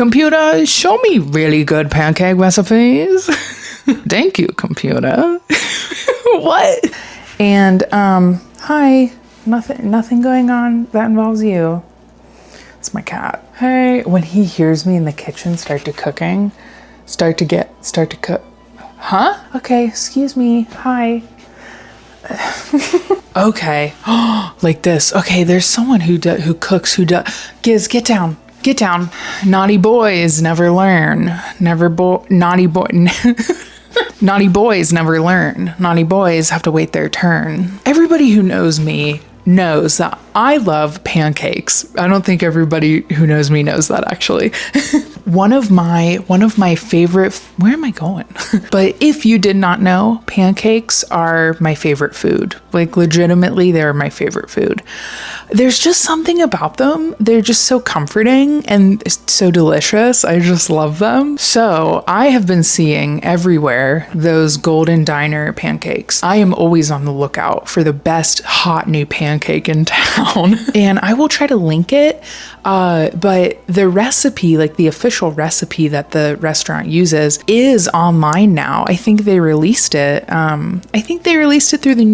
Computer, show me really good pancake recipes. Thank you, computer. What? And, hi. Nothing going on that involves you. It's my cat. Hey, when he hears me in the kitchen start to cook. Huh? Okay, excuse me. Hi. Okay. Like this. Okay, there's someone who cooks, Giz, get down. Get down. Naughty boys never learn. Naughty boys never learn. Naughty boys have to wait their turn. Everybody who knows me knows that I love pancakes. I don't think everybody who knows me knows that, actually. One of my favorite, where am I going? But if you did not know, pancakes are my favorite food. Like, legitimately, they're my favorite food. There's just something about them. They're just so comforting and so delicious. I just love them. So I have been seeing everywhere those Golden Diner pancakes. I am always on the lookout for the best hot new pancake in town. And I will try to link it. But the recipe, like the official recipe that the restaurant uses, is online now. I think they released it. Through the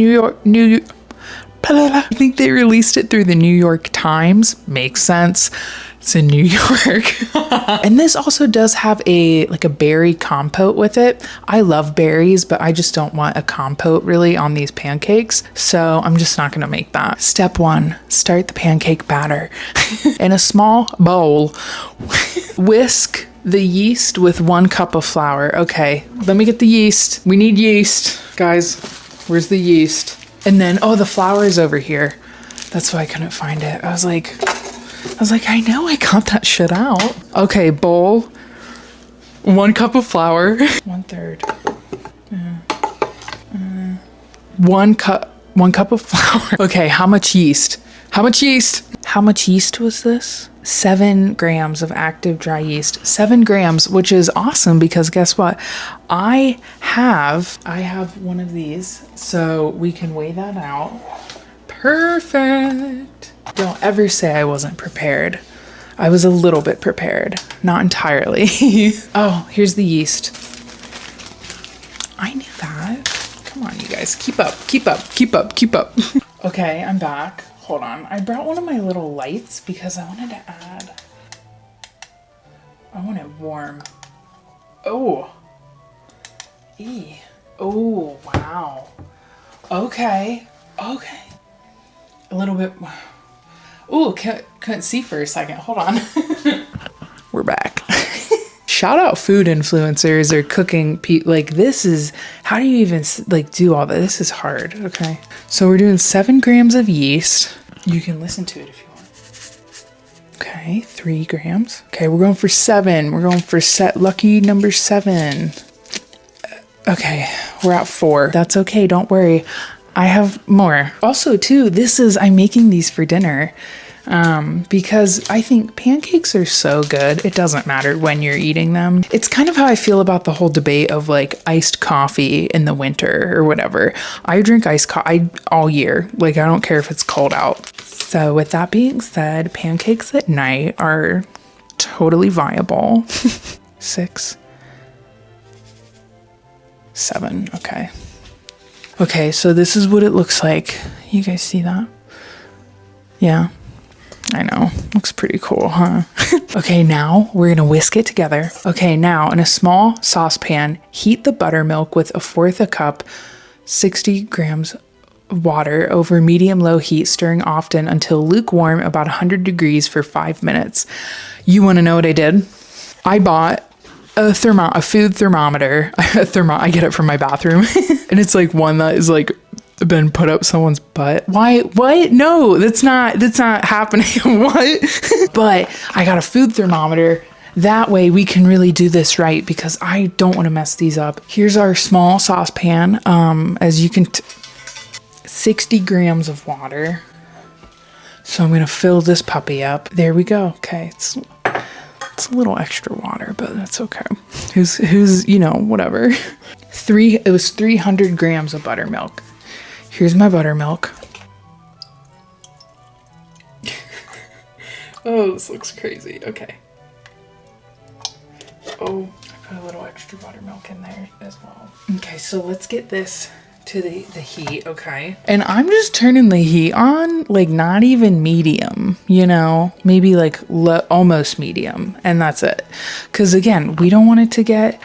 New York Times. Makes sense. It's in New York. And this also does have a berry compote with it. I love berries, but I just don't want a compote really on these pancakes. So I'm just not gonna make that. Step 1, start the pancake batter. In a small bowl, whisk the yeast with 1 cup of flour. Okay, let me get the yeast. We need yeast. Guys, where's the yeast? And then, the flour is over here. That's why I couldn't find it. I was like, I know I got that shit out. Okay, bowl, 1 cup of flour, 1/3. 1 cup of flour. Okay, how much yeast? How much yeast was this? 7 grams of active dry yeast. 7 grams, which is awesome because guess what? I have one of these, so we can weigh that out. Perfect. Don't ever say I wasn't prepared. I was a little bit prepared, not entirely. Oh, here's the yeast. I knew that. Come on, you guys, keep up. Okay, I'm back. Hold on. I brought one of my little lights because I wanted to add. I want it warm. Oh. Eee. Oh, wow. Okay. A little bit. Ooh, couldn't see for a second. Hold on. We're back. Shout out food influencers or cooking. This is, how do you even do all that? This is hard. Okay. So we're doing 7 grams of yeast. You can listen to it if you want. Okay. 3 grams. Okay. We're going for 7. We're going for lucky number 7. Okay. We're at 4. That's okay. Don't worry. I have more. Also, too, I'm making these for dinner because I think pancakes are so good. It doesn't matter when you're eating them. It's kind of how I feel about the whole debate of iced coffee in the winter or whatever. I drink iced coffee all year. I don't care if it's cold out. So with that being said, pancakes at night are totally viable. 6, 7. Okay. Okay, so this is what it looks like. You guys see that? Yeah, I know. Looks pretty cool, huh? Okay, now we're gonna whisk it together. Okay, now in a small saucepan, heat the buttermilk with 1/4 cup, 60 grams of water over medium-low heat, stirring often until lukewarm, about 100 degrees for 5 minutes. You wanna know what I did? I bought a food thermometer. I get it from my bathroom. And it's one that is been put up someone's butt. Why? What? No, that's not happening. What? But I got a food thermometer. That way we can really do this right because I don't want to mess these up. Here's our small saucepan. As you can, 60 grams of water. So I'm going to fill this puppy up. There we go. Okay. It's a little extra water, but that's okay. Who's whatever. It was 300 grams of buttermilk. Here's my buttermilk. Oh, this looks crazy. Okay. Oh, I put a little extra buttermilk in there as well. Okay, so let's get this to the heat, okay? And I'm just turning the heat on, like not even medium, you know, maybe like almost medium, and that's it. Because again, we don't want it to get,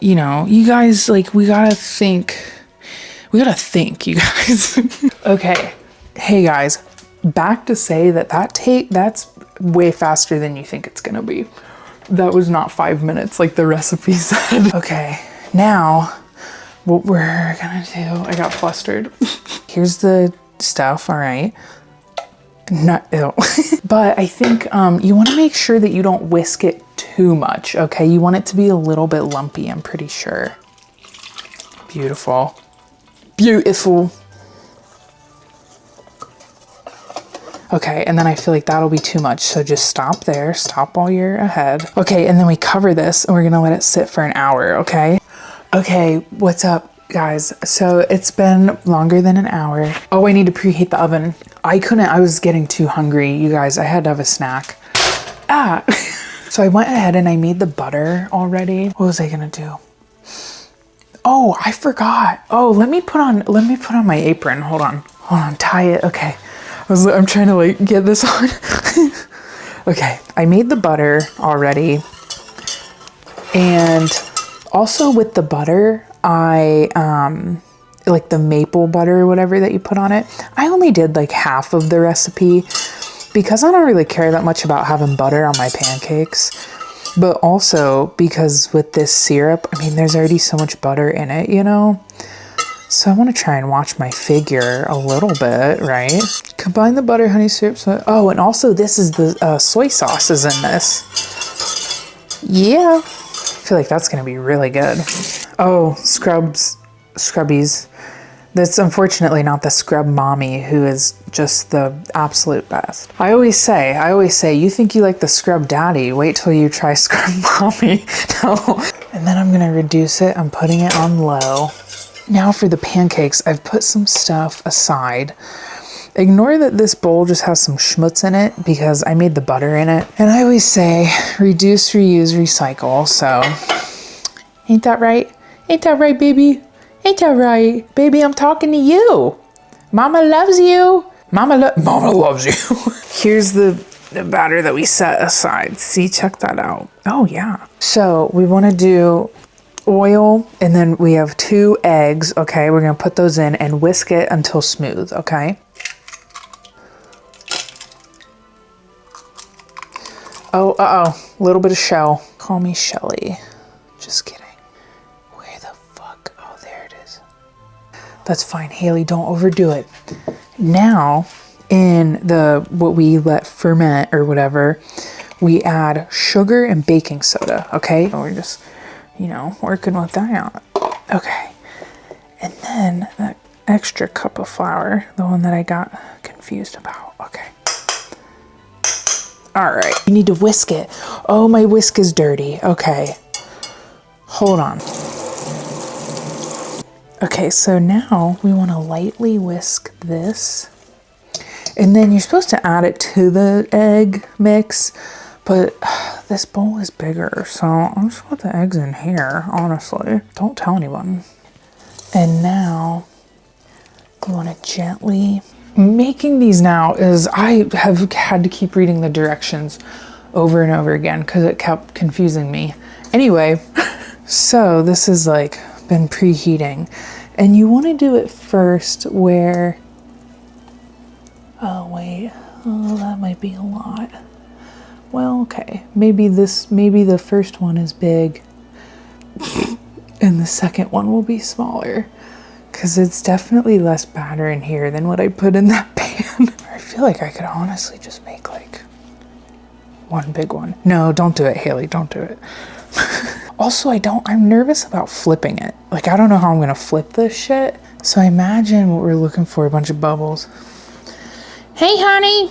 you know, you guys, like we gotta think, you guys. Okay, hey guys, back to say that's way faster than you think it's gonna be. That was not 5 minutes like the recipe said. Okay, now what we're gonna do, I got flustered. Here's the stuff, all right. Not ew. But I think you wanna make sure that you don't whisk it too much, okay? You want it to be a little bit lumpy, I'm pretty sure. Beautiful. Beautiful. Okay, and then I feel like that'll be too much, so just stop there, stop while you're ahead. Okay, and then we cover this and we're gonna let it sit for an hour, okay? Okay, what's up, guys? So it's been longer than an hour. Oh, I need to preheat the oven. I was getting too hungry, you guys. I had to have a snack. Ah! So I went ahead and I made the butter already. What was I gonna do? Oh, I forgot. Oh, let me put on my apron. Hold on, tie it, okay. I'm trying to like get this on. Okay, I made the butter already. And also with the butter, I, like the maple butter or whatever that you put on it, I only did like half of the recipe because I don't really care that much about having butter on my pancakes. But also because with this syrup, I mean, there's already so much butter in it, you know? So I want to try and watch my figure a little bit, right? Combine the butter, honey syrup. Oh, and also this is the soy sauce is in this. Yeah. I feel like that's going to be really good. Oh, scrubbies. That's unfortunately not the scrub mommy who is just the absolute best. I always say, you think you like the scrub daddy, wait till you try scrub mommy. No. And then I'm going to reduce it. I'm putting it on low. Now for the pancakes, I've put some stuff aside. Ignore that this bowl just has some schmutz in it because I made the butter in it. And I always say, reduce, reuse, recycle. So, ain't that right? Ain't that right, baby? Ain't that right? Baby, I'm talking to you. Mama loves you. Mama loves you. Here's the batter that we set aside. See, check that out. Oh, yeah. So we want to do oil, and then we have 2 eggs. Okay, we're gonna put those in and whisk it until smooth. Okay. Oh, a little bit of shell. Call me Shelly. Just kidding. Where the fuck? Oh, there it is. That's fine, Haley. Don't overdo it. Now, in what we let ferment or whatever, we add sugar and baking soda. Okay, we're just, you know, working with that. Okay. And then that extra cup of flour, the one that I got confused about. Okay. All right. You need to whisk it. Oh, my whisk is dirty. Okay. Hold on. Okay, so now we want to lightly whisk this. And then you're supposed to add it to the egg mix. But this bowl is bigger, so I'll just put the eggs in here, honestly. Don't tell anyone. And now, you want to gently... Making these now is, I have had to keep reading the directions over and over again because it kept confusing me. Anyway, so this is like been preheating. And you want to do it first where... Oh, wait. Oh, that might be a lot. Well, okay, maybe the first one is big and the second one will be smaller because it's definitely less batter in here than what I put in that pan. I feel like I could honestly just make like one big one. No, don't do it, Haley, don't do it. Also, I'm nervous about flipping it. Like, I don't know how I'm gonna flip this shit. So I imagine what we're looking for, a bunch of bubbles. Hey, honey,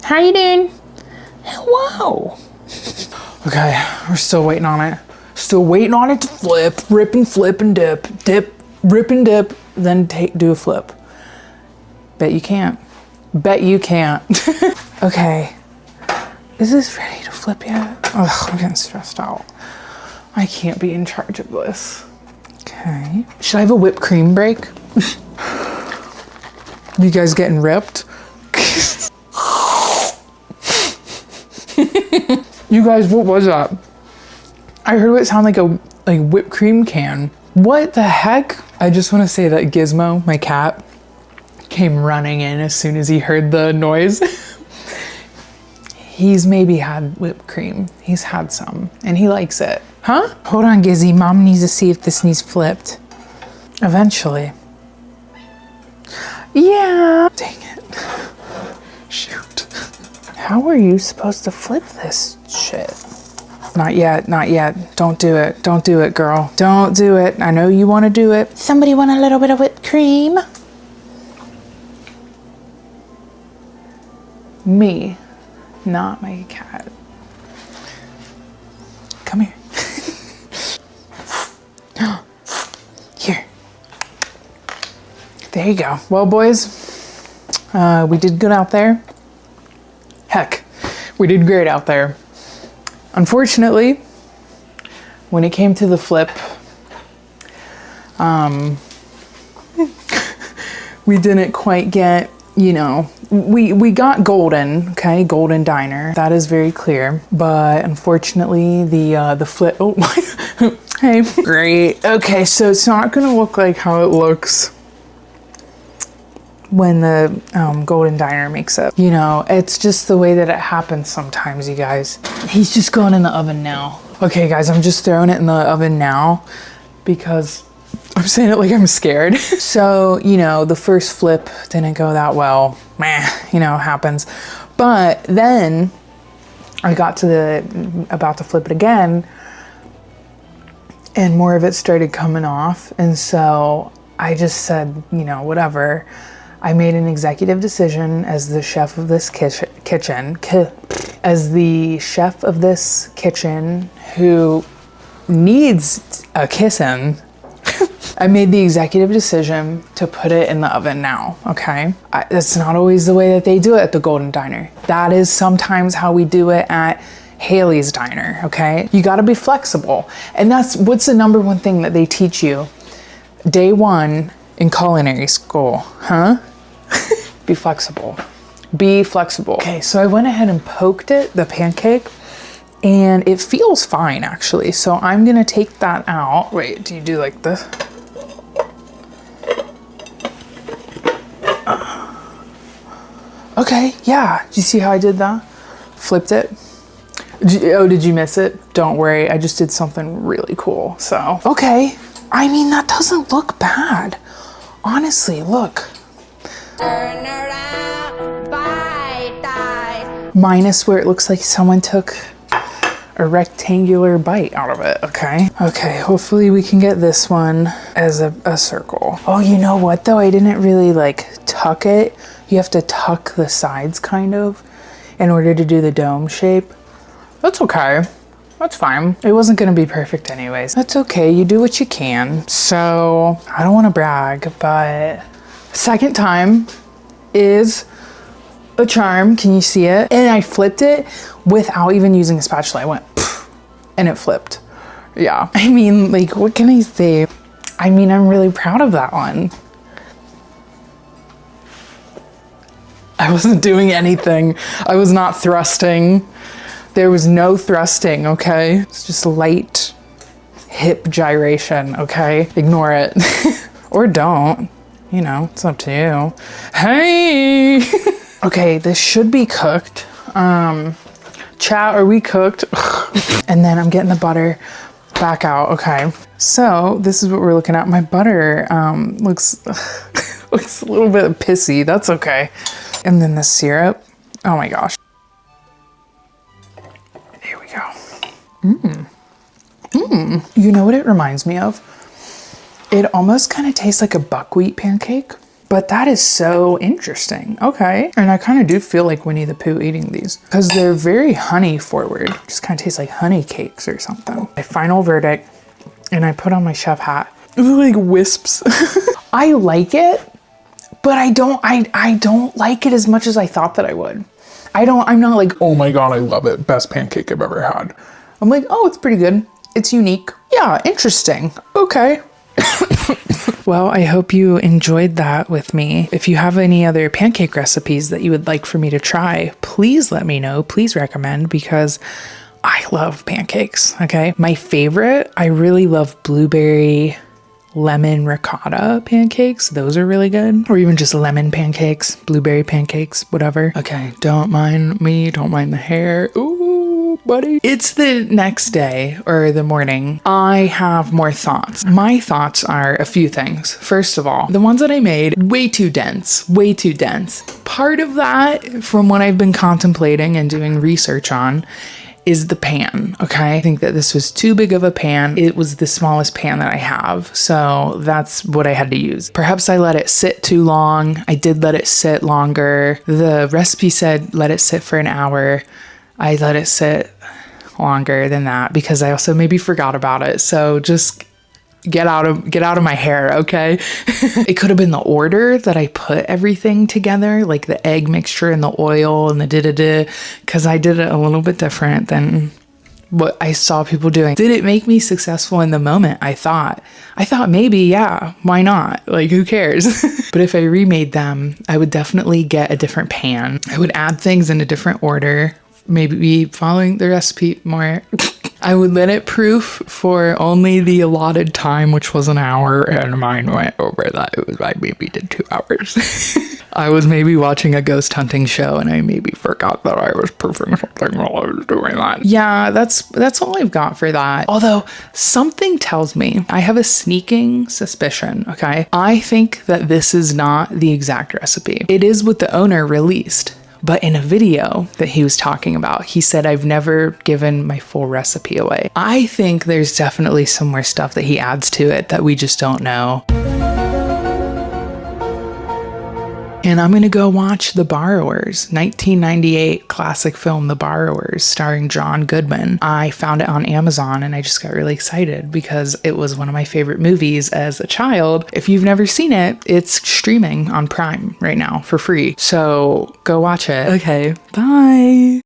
how you doing? Hello. Okay, we're still waiting on it. Still waiting on it to flip. Rip and flip and dip. Dip, rip and dip, then do a flip. Bet you can't. Bet you can't. Okay. Is this ready to flip yet? Ugh, I'm getting stressed out. I can't be in charge of this. Okay. Should I have a whipped cream break? You guys getting ripped? You guys, what was that? I heard it sound like a whipped cream can. What the heck? I just want to say that Gizmo, my cat, came running in as soon as he heard the noise. He's maybe had whipped cream. He's had some and he likes it. Huh? Hold on, Gizzy. Mom needs to see if this needs flipped. Eventually. Yeah. Dang it. Shoot. How are you supposed to flip this shit? Not yet, not yet. Don't do it. Don't do it, girl. Don't do it. I know you want to do it. Somebody want a little bit of whipped cream? Me, not my cat. Come here. Here. There you go. Well, boys, we did good out there. Heck, we did great out there. Unfortunately, when it came to the flip, we didn't quite get, you know, we got golden, okay, golden diner. That is very clear. But unfortunately, the flip, oh, hey, great. Okay, so it's not gonna look like how it looks when the golden diner makes it. You know, it's just the way that it happens sometimes, you guys. He's just going in the oven now. Okay, guys, I'm just throwing it in the oven now because I'm saying it like I'm scared. So, you know, the first flip didn't go that well. Meh, you know, happens. But then I got to about to flip it again and more of it started coming off. And so I just said, you know, whatever. I made an executive decision as the chef of this as the chef of this kitchen who needs a kissin'. I made the executive decision to put it in the oven now, okay? That's not always the way that they do it at the Golden Diner. That is sometimes how we do it at Haley's Diner, okay? You gotta be flexible. And that's what's the number one thing that they teach you day one in culinary school, huh? Be flexible. Be flexible. Okay, so I went ahead and poked it, the pancake, and it feels fine actually. So I'm gonna take that out. Wait, do you do like this? Okay, yeah. Do you see how I did that? Flipped it. Oh, did you miss it? Don't worry, I just did something really cool, so. Okay, I mean, that doesn't look bad. Honestly, look. Turn around, bye, die. Minus where it looks like someone took a rectangular bite out of it, okay? Okay, hopefully we can get this one as a circle. Oh, you know what though? I didn't really like tuck it. You have to tuck the sides kind of in order to do the dome shape. That's okay. That's fine. It wasn't gonna be perfect anyways. That's okay, you do what you can. So, I don't wanna brag, but second time is a charm. Can you see it? And I flipped it without even using a spatula. I went, poof, and it flipped. Yeah, I mean, like, what can I say? I mean, I'm really proud of that one. I wasn't doing anything. I was not thrusting. There was no thrusting, okay? It's just light hip gyration, okay? Ignore it. Or don't, you know, it's up to you. Hey! Okay, this should be cooked. Chat, are we cooked? And then I'm getting the butter back out, okay. So this is what we're looking at. My butter looks, looks a little bit pissy, that's okay. And then the syrup, oh my gosh. Here we go. You know what it reminds me of? It almost kind of tastes like a buckwheat pancake, but that is so interesting. Okay. And I kind of do feel like Winnie the Pooh eating these because they're very honey forward. Just kind of tastes like honey cakes or something. My final verdict, and I put on my chef hat. Ooh, like wisps. I like it, but I don't like it as much as I thought that I would. I'm not like, oh my God, I love it. Best pancake I've ever had. I'm like, oh, it's pretty good. It's unique. Yeah, interesting. Okay. Well, I hope you enjoyed that with me. If you have any other pancake recipes that you would like for me to try, please let me know. Please recommend, because I love pancakes, okay? My favorite, I really love blueberry lemon ricotta pancakes. Those are really good. Or even just lemon pancakes, blueberry pancakes, whatever. Okay, don't mind me, don't mind the hair. Ooh, buddy. It's the next day or the morning. I have more thoughts. My thoughts are a few things. First of all, the ones that I made, way too dense, way too dense. Part of that, from what I've been contemplating and doing research on, is the pan, okay? I think that this was too big of a pan. It was the smallest pan that I have, so that's what I had to use. Perhaps I let it sit too long. I did let it sit longer. The recipe said let it sit for an hour. I let it sit longer than that because I also maybe forgot about it. So just get out of my hair, okay? It could have been the order that I put everything together, like the egg mixture and the oil and the da-da-da, because I did it a little bit different than what I saw people doing. Did it make me successful in the moment? I thought maybe, yeah, why not? Like, who cares? But if I remade them, I would definitely get a different pan. I would add things in a different order, maybe following the recipe more. I would let it proof for only the allotted time, which was an hour, and mine went over that. I maybe did 2 hours. I was maybe watching a ghost hunting show and I maybe forgot that I was proofing something while I was doing that. Yeah, that's all I've got for that. Although something tells me, I have a sneaking suspicion, okay? I think that this is not the exact recipe. It is what the owner released. But in a video that he was talking about, he said, I've never given my full recipe away. I think there's definitely some more stuff that he adds to it that we just don't know. And I'm gonna go watch The Borrowers, 1998 classic film, The Borrowers, starring John Goodman. I found it on Amazon and I just got really excited because it was one of my favorite movies as a child. If you've never seen it, it's streaming on Prime right now for free. So go watch it. Okay, bye.